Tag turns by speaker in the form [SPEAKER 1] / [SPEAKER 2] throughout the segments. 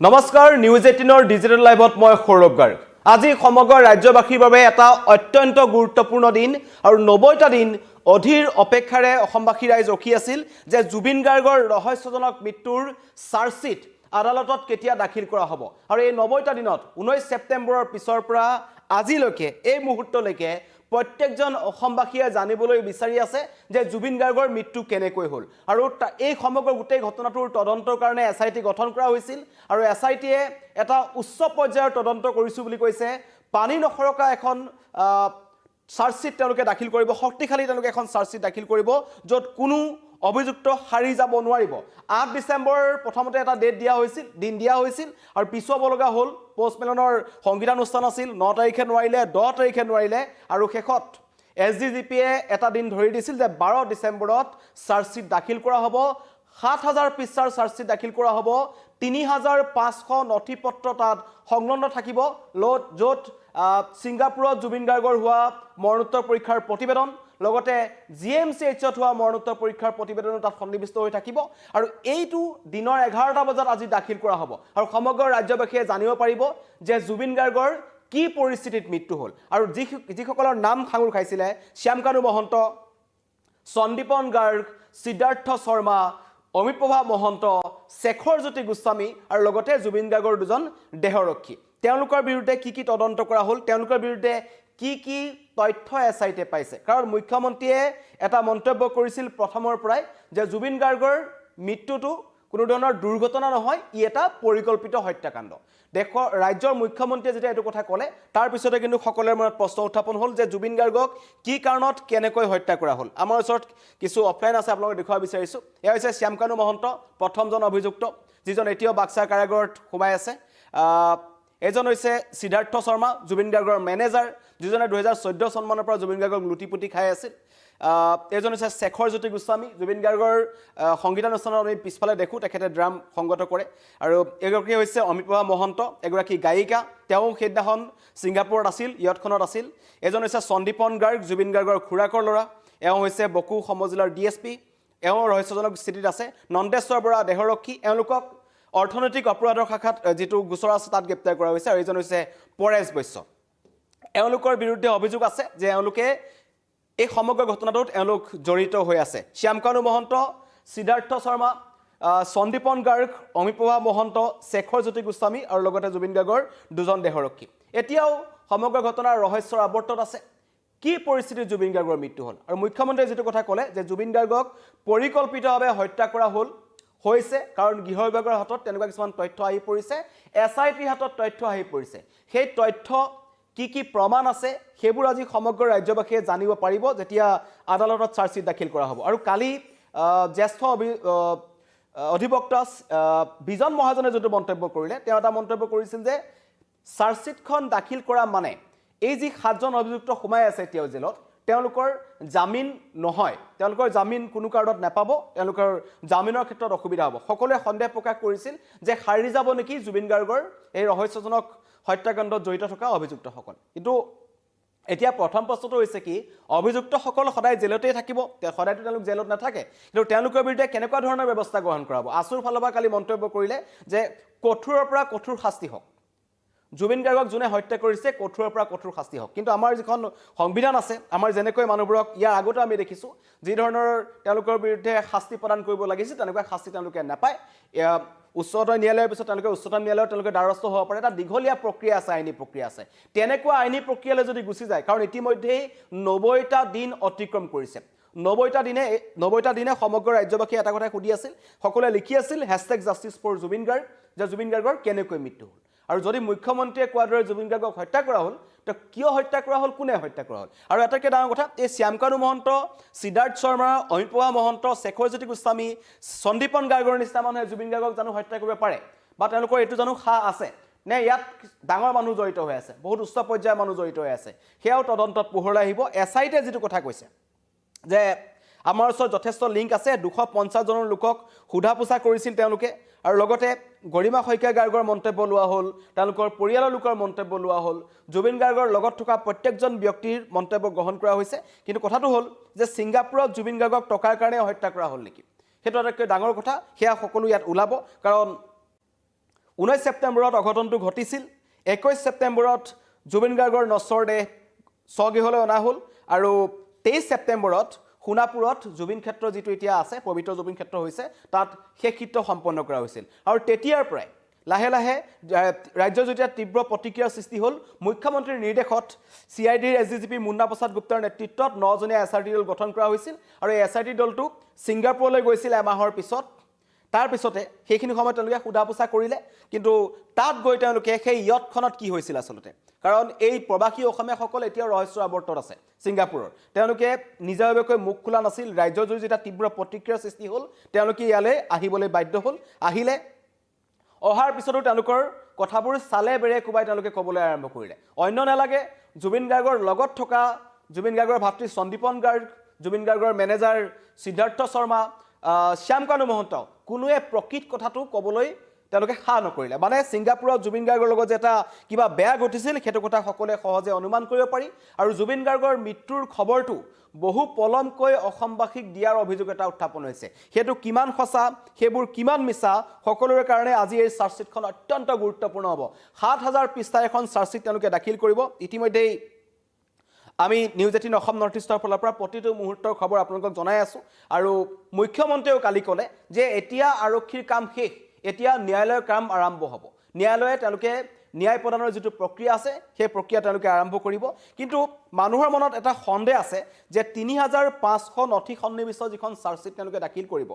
[SPEAKER 1] নমস্কাৰ news 18 digital লাইভত মই সৌৰভ গাৰ্গ আজি সমগ্ৰ ৰাজ্যবাসীৰ বাবে এটা অত্যন্ত গুৰুত্বপূৰ্ণ দিন আৰু 90টা দিন অধীৰ অপেক্ষাৰে অসমবাসী ৰাইজ ৰখি আছিল যে জুবিন গাৰ্গৰ ৰহস্যজনক মৃত্যুৰ চাৰ্জশিট আদালতত কেতিয়া দাখিল কৰা হ'ব আৰু এই 90টা দিনত 19 ছেপ্টেম্বৰৰ পিছৰ পৰা আজিলৈকে এই মুহূৰ্তলৈকে প্ৰত্যেকজন অসমবাসীয়ে জানিবলৈ বিচাৰি আছে যে জুবিন গাৰ্গৰ মৃত্যু কেনেকৈ হ'ল আৰু এই সমগ্ৰ গোটেই ঘটনাটোৰ তদন্তৰ কাৰণে এসআইটি গঠন কৰা হৈছিল আৰু এসআইটিয়ে এটা উচ্চ পৰ্যায়ৰ তদন্ত কৰিছো বুলি কৈছে পানী নখৰকা এখন চাৰ্জশিট তেওঁলোকে দাখিল কৰিব শক্তিশালী তেওঁলোকে এখন চাৰ্জশিট দাখিল কৰিব য'ত কোনো অভিযুক্ত হাৰি যাব নোৱাৰিব 8 ডিসেম্বৰ প্ৰথমতে এটা ডেট দিন দিয়া হৈছিল আৰু পিছুৱাব লগা হ'ল পোষ্টমেলনৰ সংবিধান অনুষ্ঠান আছিল 9 তাৰিখে নোৱাৰিলে 10 তাৰিখে নোৱাৰিলে আৰু শেষত এসডিজিপিয়ে এটা দিন ধৰি দিছিল যে 12 ডিসেম্বৰত চাৰ্জশিট দাখিল কৰা হ'ব 7000 পৃষ্ঠাৰ চাৰ্জশিট দাখিল কৰা হ'ব 3500 নথিপত্ৰ তাত সংলগ্ন থাকিব য'ত সিংগাপুৰত জুবিন গাৰ্গৰ হোৱা মৰণোত্তৰ পৰীক্ষাৰ প্ৰতিবেদন লগতে জিএমচিএইচত হোৱা মৰণোত্তৰ পৰীক্ষাৰ প্ৰতিবেদন তাত সন্নিবিষ্ট হৈ থাকিব আৰু এইটো দিনৰ 11টা বজাত আজি দাখিল কৰা হ'ব আৰু সমগ্ৰ ৰাজ্যবাসীয়ে জানিব পাৰিব যে জুবিন গাৰ্গৰ কি পৰিস্থিতিত মৃত্যু হ'ল আৰু যিসকলৰ নাম খাঙুৰ খাইছিলে শ্যামকানু মহন্ত সন্দীপন গাৰ্গ সিদ্ধাৰ্থ শৰ্মা অমিতপ্ৰভা মহন্ত শেখৰ জ্যোতি গোস্বামী আৰু লগতে জুবিন গাৰ্গৰ দুজন দেহৰক্ষী তেওঁলোকৰ বিৰুদ্ধে কি তদন্ত কৰা হ'ল তেওঁলোকৰ বিৰুদ্ধে কি তথ্য এসআইটিয়ে পাইছে কাৰণ মুখ্যমন্ত্ৰীয়ে এটা মন্তব্য কৰিছিল প্ৰথমৰ পৰাই যে জুবিন গাৰ্গৰ মৃত্যুটো কোনো ধৰণৰ দুৰ্ঘটনা নহয় ই এটা পৰিকল্পিত হত্যাকাণ্ড দেখৰ ৰাজ্যৰ মুখ্যমন্ত্ৰীয়ে যেতিয়া এটো কথা ক'লে তাৰ পিছতে কিন্তু সকলোৰে মনত প্ৰশ্ন উত্থাপন হ'ল যে জুবিন গাৰ্গক কি কাৰণত কেনেকৈ হত্যা কৰা হ'ল আমাৰ ওচৰত কিছু অফলাইন আছে আপোনালোকক দেখুৱাব বিচাৰিছো এয়া হৈছে শ্যামকানু মহন্ত প্ৰথমজন অভিযুক্ত যিজন এতিয়াও বাক্সা কাৰাগাৰত সোমাই আছে এজন হৈছে সিদ্ধাৰ্থ শৰ্মা জুবিন গাৰ্গৰ মেনেজাৰ যিজনে 2014 চনমানৰ পৰা জুবিন গাৰ্গক লুটিপুটি খাই আছিল এজন হৈছে শেখৰ জ্যোতি গোস্বামী জুবিন গাৰ্গৰ সংগীতান অনুষ্ঠানত আমি পিছফালে দেখো তেখেতে ড্ৰাম সংগত কৰে আৰু এগৰাকী হৈছে অমিতপ্ৰভা মহন্ত এগৰাকী গায়িকা তেওঁ সেইদিনাখন সিংগাপুৰত আছিল ইয়টখনত আছিল এজন হৈছে সন্দীপন গাৰ্গ জুবিন গাৰ্গৰ খুৰাকৰ ল'ৰা এওঁ হৈছে বকু সমজিলাৰ ডিএসপি এওঁ ৰহস্যজনক স্থিতিত আছে নন্দেশ্বৰ বৰা দেহৰক্ষী এওঁলোকক অৰ্থনৈতিক অপৰাধৰ শাখাত যেটো গোচৰ আছে তাত গ্ৰেপ্তাৰ কৰা হৈছে আৰু এজন হৈছে পৰেশ বৈশ্য এওঁলোকৰ বিৰুদ্ধে অভিযোগ আছে যে এওঁলোকে এই সমগ্ৰ ঘটনাটোত এওঁলোক জড়িত হৈ আছে শ্যামকানু মহন্ত সিদ্ধাৰ্থ শৰ্মা সন্দীপন গাৰ্গ অমিতপ্ৰভা মহন্ত শেখৰ জ্যোতি গোস্বামী আৰু লগতে জুবিন গাৰ্গৰ দুজন দেহৰক্ষী এতিয়াও সমগ্ৰ ঘটনাৰ ৰহস্যৰ আৱৰ্তত আছে কি পৰিস্থিতিত জুবিন গাৰ্গৰ মৃত্যু হ'ল আৰু মুখ্যমন্ত্ৰীয়ে যেটো কথা ক'লে যে জুবিন গাৰ্গক পৰিকল্পিতভাৱে হত্যা কৰা হ'ল হৈছে কাৰণ গৃহ বিভাগৰ হাতত তেনেকুৱা কিছুমান তথ্য আহি পৰিছে এসআইটিৰ হাতত তথ্য আহি পৰিছে সেই তথ্য কি প্ৰমাণ আছে সেইবোৰ আজি সমগ্ৰ ৰাজ্যবাসীয়ে জানিব পাৰিব যেতিয়া আদালতত চাৰ্জশিট দাখিল কৰা হ'ব আৰু কালি জ্যেষ্ঠ অধিবক্তা বিজন মহাজনে যেটো মন্তব্য কৰিলে তেওঁ এটা মন্তব্য কৰিছিল যে চাৰ্জশিটখন দাখিল কৰা মানে এই যি 7জন অভিযুক্ত সোমাই আছে এতিয়া জেলত তেওঁলোকৰ জামিন নহয় তেওঁলোকৰ জামিন কোনো কাৰণত নাপাব তেওঁলোকৰ জামিনৰ ক্ষেত্ৰত অসুবিধা হ'ব সকলোৱে সন্দেহ প্ৰকাশ কৰিছিল যে হাৰি যাব নেকি জুবিন গাৰ্গৰ এই ৰহস্যজনক হত্যাকাণ্ডত জড়িত থকা অভিযুক্তসকল কিন্তু এতিয়া প্ৰথম প্ৰশ্নটো হৈছে কি অভিযুক্তসকল সদায় জেলতেই থাকিব সদায়তো তেওঁলোক জেলত নাথাকে কিন্তু তেওঁলোকৰ বিৰুদ্ধে কেনেকুৱা ধৰণৰ ব্যৱস্থা গ্ৰহণ কৰা হ'ব আসুৰ ফালৰ পৰা কালি মন্তব্য কৰিলে যে কঠোৰৰ পৰা কঠোৰ শাস্তি হ'ব জুবিন গাৰ্গক যোনে হত্যা কৰিছে কঠোৰৰ পৰা কঠোৰ শাস্তি হ'ব কিন্তু আমাৰ যিখন সংবিধান আছে আমাৰ যেনেকৈ মানুহবোৰক ইয়াৰ আগতে আমি দেখিছো যি ধৰণৰ তেওঁলোকৰ বিৰুদ্ধে শাস্তি প্ৰদান কৰিব লাগিছিল তেনেকুৱা শাস্তি তেওঁলোকে নাপায় উচ্চতম ন্যায়ালয়ৰ পিছত তেওঁলোকে উচ্চতম ন্যায়ালয়ত তেওঁলোকে দ্বাৰস্থ হ'ব পাৰে এটা দীঘলীয়া প্ৰক্ৰিয়া আছে আইনী প্ৰক্ৰিয়া আছে তেনেকুৱা আইনী প্ৰক্ৰিয়ালৈ যদি গুচি যায় কাৰণ ইতিমধ্যেই 90টা দিন অতিক্ৰম কৰিছে 90টা দিনে সমগ্ৰ ৰাজ্যবাসী এটা কথা সুধি আছিল সকলোৱে লিখি আছিল #justice4Jubin Garg যে জুবিন গাৰ্গৰ কেনেকৈ মৃত্যু হ'ল আৰু যদি মুখ্যমন্ত্ৰীয়ে কোৱাৰ দৰে জুবিন গাৰ্গক হত্যা কৰা হ'ল তো কিয় হত্যা কৰা হ'ল কোনে হত্যা কৰা হ'ল আৰু এটাকে ডাঙৰ কথা এই শ্যামকানু মহন্ত সিদ্ধাৰ্থ শৰ্মা অমিতপ্ৰভা মহন্ত শেখৰ জ্যোতি গোস্বামী সন্দীপন গাৰ্গৰ নিচিনা মানুহে জুবিন গাৰ্গক জানো হত্যা কৰিব পাৰে বা তেওঁলোকৰ এইটো জানো খা আছে নে ইয়াত ডাঙৰ মানুহ জড়িত হৈ আছে বহুত উচ্চ পৰ্যায়ৰ মানুহ জড়িত হৈ আছে সেয়াও তদন্তত পোহৰলৈ আহিব এসআইটিয়ে যেটো কথা কৈছে যে আমাৰ ওচৰত যথেষ্ট লিংক আছে 250 জনৰ লোকক হুধা পোছা কৰিছিল তেওঁলোকে আৰু লগতে গৰিমা শইকীয়া গাৰ্গৰ মন্তব্য লোৱা হ'ল তেওঁলোকৰ পৰিয়ালৰ লোকৰ মন্তব্য লোৱা হ'ল জুবিন গাৰ্গৰ লগত থকা প্ৰত্যেকজন ব্যক্তিৰ মন্তব্য গ্ৰহণ কৰা হৈছে কিন্তু কথাটো হ'ল যে সিংগাপুৰত জুবিন গাৰ্গক টকাৰ কাৰণে হত্যা কৰা হ'ল নেকি সেইটো এটা ডাঙৰ কথা সেয়া সকলো ইয়াত ওলাব কাৰণ 19 ছেপ্টেম্বৰত অঘটনটো ঘটিছিল 21 ছেপ্টেম্বৰত জুবিন গাৰ্গৰ নশ্বৰ দেহ স্বগৃহলৈ অনা হ'ল আৰু 23 ছেপ্টেম্বৰত সোণাপুৰত জুবিন ক্ষেত্ৰ যিটো এতিয়া আছে পবিত্ৰ জুবিন ক্ষেত্ৰ হৈছে তাত শেষকৃত্য সম্পন্ন কৰা হৈছিল আৰু তেতিয়াৰ পৰাই লাহে লাহে ৰাজ্যত যেতিয়া তীব্ৰ প্ৰতিক্ৰিয়াৰ সৃষ্টি হ'ল মুখ্যমন্ত্ৰীৰ নিৰ্দেশত CIDৰ SDGP মুন্না প্ৰসাদ গুপ্তাৰ নেতৃত্বত 9জনীয়া SRT দল গঠন কৰা হৈছিল আৰু এই SRT দলটো ছিংগাপুৰলৈ গৈছিল এমাহৰ পিছত তাৰ পিছতে সেইখিনি সময়ত তেওঁলোকে সোধা পোছা কৰিলে কিন্তু তাত গৈ তেওঁলোকে সেই ইয়টখনত কি হৈছিল আচলতে কাৰণ এই প্ৰবাসী অসমীয়াসকল এতিয়াও ৰহস্যৰ আৱৰ্তত আছে ছিংগাপুৰৰ তেওঁলোকে নিজাববীয়াকৈ মুখ খোলা নাছিল ৰাজ্যজুৰি যেতিয়া তীব্ৰ প্ৰতিক্ৰিয়াৰ সৃষ্টি হ'ল তেওঁলোকে ইয়ালৈ আহিবলৈ বাধ্য হ'ল আহিলে অহাৰ পিছতো তেওঁলোকৰ কথাবোৰ চালে বেৰে কোবাই তেওঁলোকে ক'বলৈ আৰম্ভ কৰিলে অন্য নালাগে জুবিন গাৰ্গৰ লগত থকা জুবিন গাৰ্গৰ ভাতৃ সন্দীপন গাৰ্গ জুবিন গাৰ্গৰ মেনেজাৰ সিদ্ধাৰ্থ শৰ্মা শ্যামকানু মহন্ত কোনোৱে প্ৰকৃত কথাটো ক'বলৈ তেওঁলোকে খা নকৰিলে মানে ছিংগাপুৰত জুবিন গাৰ্গৰ লগত যে এটা কিবা বেয়া ঘটিছিল সেইটো কথা সকলোৱে সহজে অনুমান কৰিব পাৰি আৰু জুবিন গাৰ্গৰ মৃত্যুৰ খবৰটো বহু পলমকৈ অসমবাসীক দিয়াৰ অভিযোগ এটা উত্থাপন হৈছে সেইটো কিমান সঁচা সেইবোৰ কিমান মিছা সকলোৰে কাৰণে আজি এই চাৰ্জশ্বিটখন অত্যন্ত গুৰুত্বপূৰ্ণ হ'ব ৭,০০০ পৃষ্ঠাৰ এখন চাৰ্জশ্বিট তেওঁলোকে দাখিল কৰিব ইতিমধ্যেই আমি নিউজ 18 অসম নৰ্থ ইষ্টৰ ফালৰ পৰা প্ৰতিটো মুহূৰ্তৰ খবৰ আপোনালোকক জনাই আছো আৰু মুখ্যমন্ত্ৰীয়েও কালি ক'লে যে এতিয়া আৰক্ষীৰ কাম শেষ এতিয়া ন্যায়ালয়ৰ কাম আৰম্ভ হ'ব ন্যায়ালয়ে তেওঁলোকে ন্যায় প্ৰদানৰ যিটো প্ৰক্ৰিয়া আছে সেই প্ৰক্ৰিয়া তেওঁলোকে আৰম্ভ কৰিব কিন্তু মানুহৰ মনত এটা সন্দেহ আছে যে ৩৫০০ নথি সন্নিবিষ্ট যিখন চাৰ্জশ্বিট তেওঁলোকে দাখিল কৰিব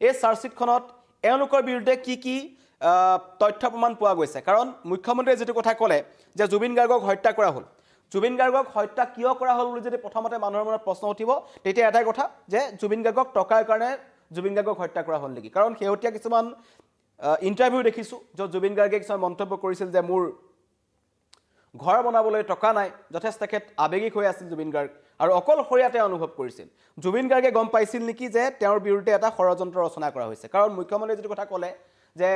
[SPEAKER 1] এই চাৰ্জশ্বিটখনত এওঁলোকৰ বিৰুদ্ধে কি তথ্য প্ৰমাণ পোৱা গৈছে কাৰণ মুখ্যমন্ত্ৰীয়ে যেটো কথা ক'লে যে জুবিন গাৰ্গক হত্যা কৰা হ'ল জুবিন গাৰ্গক হত্যা কিয় কৰা হ'ল বুলি যদি প্ৰথমতে মানুহৰ মনত প্ৰশ্ন উঠিব তেতিয়া এটাই কথা যে জুবিন গাৰ্গক টকাৰ কাৰণে জুবিন গাৰ্গক হত্যা কৰা হ'ল নেকি কাৰণ হেউতিয়া কিছুমান ইন্টাৰভিউ দেখিছো য'ত জুবিন গাৰ্গে কিছুমান মন্তব্য কৰিছিল যে মোৰ ঘৰ বনাবলৈ টকা নাই যথেষ্ট তেখেত আবেগিক হৈ আছিল জুবিন গাৰ্গ আৰু অকলশৰীয়াতে অনুভৱ কৰিছিল জুবিন গাৰ্গে গম পাইছিল নেকি যে তেওঁৰ বিৰুদ্ধে এটা ষড়যন্ত্ৰ ৰচনা কৰা হৈছে কাৰণ মুখ্যমন্ত্ৰীয়ে যেটো কথা ক'লে যে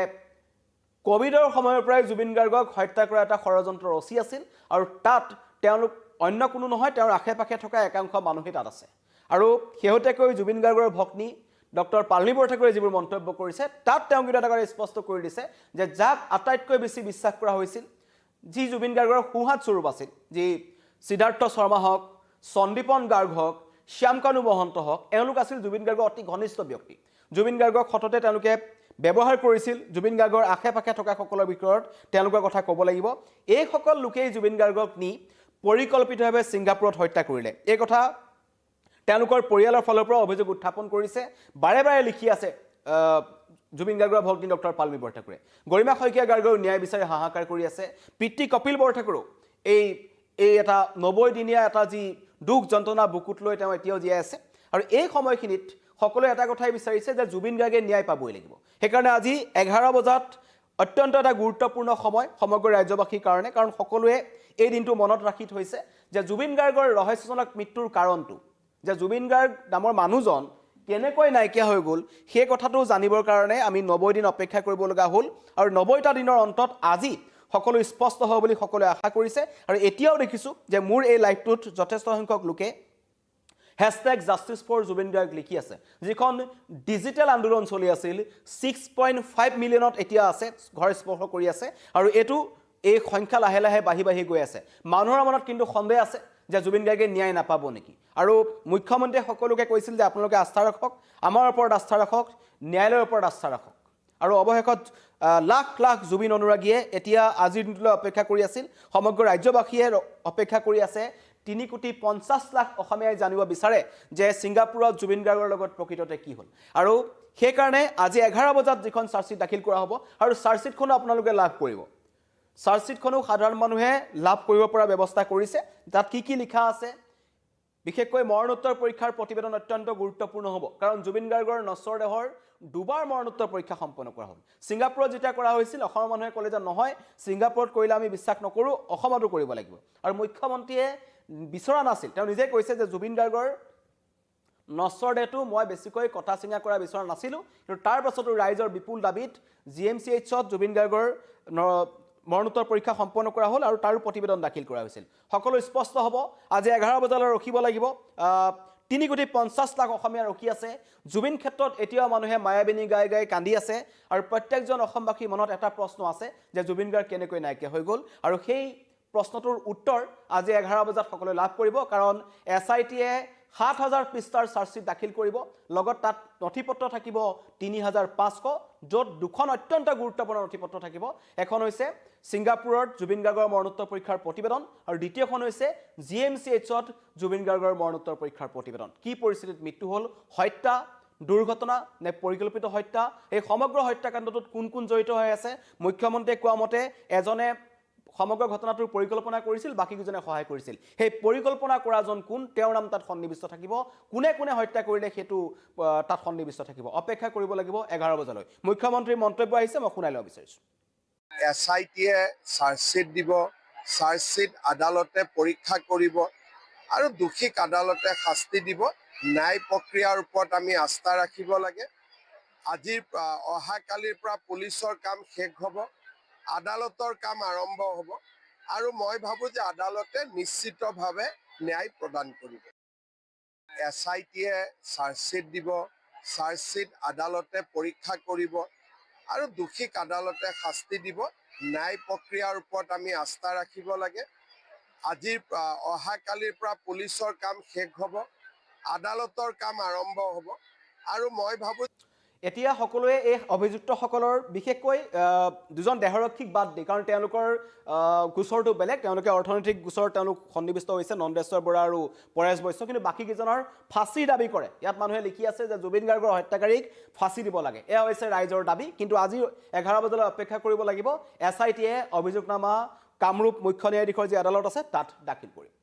[SPEAKER 1] কোভিডৰ সময়ৰ পৰাই জুবিন গাৰ্গক হত্যা কৰা এটা ষড়যন্ত্ৰ ৰচি আছিল আৰু তাত তেওঁলোক অন্য কোনো নহয় তেওঁৰ আশে-পাশে থকা একাংশ মানুহে তাত আছে আৰু শেহতীয়াকৈ জুবিন গাৰ্গৰ ভগ্নী ডক্টৰ পালনী বৰঠাকুৰে যিবোৰ মন্তব্য কৰিছে তাত তেওঁ কিন্তু এটা স্পষ্ট কৰি দিছে যে যাক আটাইতকৈ বেছি বিশ্বাস কৰা হৈছিল যি জুবিন গাৰ্গৰ সুহাত স্বৰূপ আছিল যি সিদ্ধাৰ্থ শৰ্মা হওক সন্দীপন গাৰ্গ হওক শ্যামকানু মহন্ত হওক এওঁলোক আছিল জুবিন গাৰ্গৰ অতি ঘনিষ্ঠ ব্যক্তি জুবিন গাৰ্গক সততে তেওঁলোকে ব্যৱহাৰ কৰিছিল জুবিন গাৰ্গৰ আশে-পাশে থকা সকলৰ বিষয়ত তেওঁলোকৰ কথা ক'ব লাগিব এই সকল লোকেই জুবিন গাৰ্গক নি পৰিকল্পিতভাৱে ছিংগাপুৰত হত্যা কৰিলে এই কথা তেওঁলোকৰ পৰিয়ালৰ ফালৰ পৰা অভিযোগ উত্থাপন কৰিছে বাৰে বাৰে লিখি আছে জুবিন গাৰ্গৰ ভগ্নী ডক্টৰ পালনী বৰঠাকুৰে গৰিমা শইকীয়া গাৰ্গৰ ন্যায় বিচাৰি হাহাকাৰ কৰি আছে পিতৃ কপিল বৰঠাকুৰো এই এটা 90 দিনীয়া এটা যি দুখ যন্ত্ৰণা বুকুত লৈ তেওঁ এতিয়াও জীয়াই আছে আৰু এই সময়খিনিত সকলোৱে এটা কথাই বিচাৰিছে যে জুবিন গাৰ্গে ন্যায় পাবই লাগিব সেইকাৰণে আজি 11 বজাত অত্যন্ত এটা গুৰুত্বপূৰ্ণ সময় সমগ্ৰ ৰাজ্যবাসীৰ কাৰণে কাৰণ সকলোৱে এই দিনটো মনত ৰাখি থৈছে যে জুবিন গাৰ্গৰ ৰহস্যজনক মৃত্যুৰ কাৰণটো যে জুবিন গাৰ্গ নামৰ মানুহজন কেনেকৈ নাইকিয়া হৈ গ'ল সেই কথাটো জানিবৰ কাৰণে আমি 90 দিন অপেক্ষা কৰিব লগা হ'ল আৰু 90টা দিনৰ অন্তত আজি সকলো স্পষ্ট হ'ব বুলি সকলোৱে আশা কৰিছে আৰু এতিয়াও দেখিছো যে মোৰ এই লাইভটোত যথেষ্ট সংখ্যক লোকে #JusticeForJubin Garg লিখি আছে যিখন ডিজিটেল আন্দোলন চলি আছিল 6.5 মিলিয়নত এতিয়া আছে ঘৰ স্পৰ্শ কৰি আছে আৰু এটো এই সংখ্যা লাহে লাহে বাঢ়ি গৈ আছে মানুহৰ মনত কিন্তু সন্দেহ আছে যে জুবিন গাৰ্গে ন্যায় নাপাব নেকি আৰু মুখ্যমন্ত্ৰীয়ে সকলোকে কৈছিল যে আপোনালোকে আস্থা ৰাখক আমাৰ ওপৰত আস্থা ৰাখক ন্যায়ালয়ৰ ওপৰত আস্থা ৰাখক আৰু অৱশেষত লাখ লাখ জুবিন অনুৰাগীয়ে এতিয়া আজিৰ দিনটোলৈ অপেক্ষা কৰি আছিল সমগ্ৰ ৰাজ্যবাসীয়ে অপেক্ষা কৰি আছে 3,50,00,000 অসমীয়াই জানিব বিচাৰে যে ছিংগাপুৰত জুবিন গাৰ্গৰ লগত প্ৰকৃততে কি হ'ল আৰু সেই কাৰণে আজি 11 বজাত যিখন চাৰ্জশ্বিট দাখিল কৰা হ'ব আৰু চাৰ্জশ্বিটখনো আপোনালোকে লাভ কৰিব চাৰ্জশ্বিটখনো সাধাৰণ মানুহে লাভ কৰিব পৰা ব্যৱস্থা কৰিছে তাত কি লিখা আছে বিশেষকৈ মৰণোত্তৰ পৰীক্ষাৰ প্ৰতিবেদন অত্যন্ত গুৰুত্বপূৰ্ণ হ'ব কাৰণ জুবিন গাৰ্গৰ নশ্বৰ দেহৰ দুবাৰ মৰণোত্তৰ পৰীক্ষা সম্পন্ন কৰা হ'ল ছিংগাপুৰত যেতিয়া কৰা হৈছিল অসমৰ মানুহে ক'লে যে নহয় ছিংগাপুৰত কৰিলে আমি বিশ্বাস নকৰো অসমতো কৰিব লাগিব আৰু মুখ্যমন্ত্ৰীয়ে বিচৰা নাছিল তেওঁ নিজে কৈছে যে জুবিন গাৰ্গৰ নশ্বৰ দেহটো মই বেছিকৈ কথা চিঙা কৰা বিচৰা নাছিলো কিন্তু তাৰ পাছতো ৰাইজৰ বিপুল দাবীত GMCHত জুবিন গাৰ্গৰ মৰণোত্তৰ পৰীক্ষা সম্পন্ন কৰা হ'ল আৰু তাৰ প্ৰতিবেদন দাখিল কৰা হৈছিল সকলো স্পষ্ট হ'ব আজি 11 বজালৈ ৰখিব লাগিব 3,50,00,000 অসমীয়া ৰখি আছে জুবিন ক্ষেত্ৰত এতিয়াও মানুহে মায়াবিনী গাই গাই কান্দি আছে আৰু প্ৰত্যেকজন অসমবাসী মনত এটা প্ৰশ্ন আছে যে জুবিন গাৰ্গ কেনেকৈ নাইকিয়া হৈ গ'ল আৰু সেই প্ৰশ্নটোৰ উত্তৰ আজি 11 বজাত সকলোৱে লাভ কৰিব কাৰণ SITয়ে 7,000 পৃষ্ঠাৰ চাৰ্জশ্বিট দাখিল কৰিব লগত তাত নথিপত্ৰ থাকিব 3,500 য'ত দুখন অত্যন্ত গুৰুত্বপূৰ্ণ নথিপত্ৰ থাকিব এখন হৈছে ছিংগাপুৰত জুবিন গাৰ্গৰ মৰণোত্তৰ পৰীক্ষাৰ প্ৰতিবেদন আৰু দ্বিতীয়খন হৈছে GMCHত জুবিন গাৰ্গৰ মৰণোত্তৰ পৰীক্ষাৰ প্ৰতিবেদন কি পৰিস্থিতিত মৃত্যু হ'ল হত্যা দুৰ্ঘটনা নে পৰিকল্পিত হত্যা এই সমগ্ৰ হত্যাকাণ্ডটোত কোন কোন জড়িত হৈ আছে মুখ্যমন্ত্ৰীয়ে কোৱা মতে এজনে সমগ্ৰ ঘটনাটোৰ পৰিকল্পনা কৰিছিল বাকিজনে সহায় কৰিছিল সেই পৰিকল্পনা কৰাজন কোন তেওঁৰ নাম তাত সন্নিবিষ্ট থাকিব কোনে কোনে হত্যা কৰিলে হেতু তাত সন্নিবিষ্ট থাকিব অপেক্ষা কৰিব লাগিব 11 বজালৈ মুখ্যমন্ত্ৰীৰ মন্তব্য আহিছে মই শুনাই লব বিচাৰিছো
[SPEAKER 2] SITয়ে চাৰ্জশ্বিট দিব চাৰ্জশ্বিট আদালতে পৰীক্ষা কৰিব আৰু দোষীক আদালতে শাস্তি দিব ন্যায় প্ৰক্ৰিয়াৰ ওপৰত আমি আস্থা ৰাখিব লাগে আজিৰ অহা কালিৰ পৰা পুলিচৰ কাম শেষ হ'ব আদালতৰ কাম আৰম্ভ হ'ব আৰু মই ভাবো যে আদালতে নিশ্চিতভাৱে ন্যায় প্ৰদান কৰিব SITয়ে চাৰ্জশ্বিট দিব চাৰ্জশ্বিট আদালতে পৰীক্ষা কৰিব আৰু দোষীক আদালতে শাস্তি দিব ন্যায় প্ৰক্ৰিয়াৰ ওপৰত আমি আস্থা ৰাখিব লাগে আজিৰ অহা কালিৰ পৰা পুলিচৰ কাম শেষ হ'ব আদালতৰ কাম আৰম্ভ হ'ব আৰু মই ভাবো
[SPEAKER 1] এতিয়া সকলোৱে এই অভিযুক্তসকলৰ বিশেষকৈ দুজন দেহৰক্ষীক বাদ দি কাৰণ তেওঁলোকৰ গোচৰটো বেলেগ তেওঁলোকে অৰ্থনৈতিক গোচৰ তেওঁলোক সন্নিবিষ্ট হৈছে নন্দেশ্বৰ বৰা আৰু পৰেশ বৈশ্য কিন্তু বাকী কেইজনৰ ফাঁচি দাবী কৰে ইয়াত মানুহে লিখি আছে যে জুবিন গাৰ্গৰ হত্যাকাৰীক ফাঁচি দিব লাগে এয়া হৈছে ৰাইজৰ দাবী কিন্তু আজি 11 বজালৈ অপেক্ষা কৰিব লাগিব SITয়ে অভিযোগনামা কামৰূপ মুখ্য ন্যায়াধীশৰ যি আদালত আছে তাত দাখিল কৰিব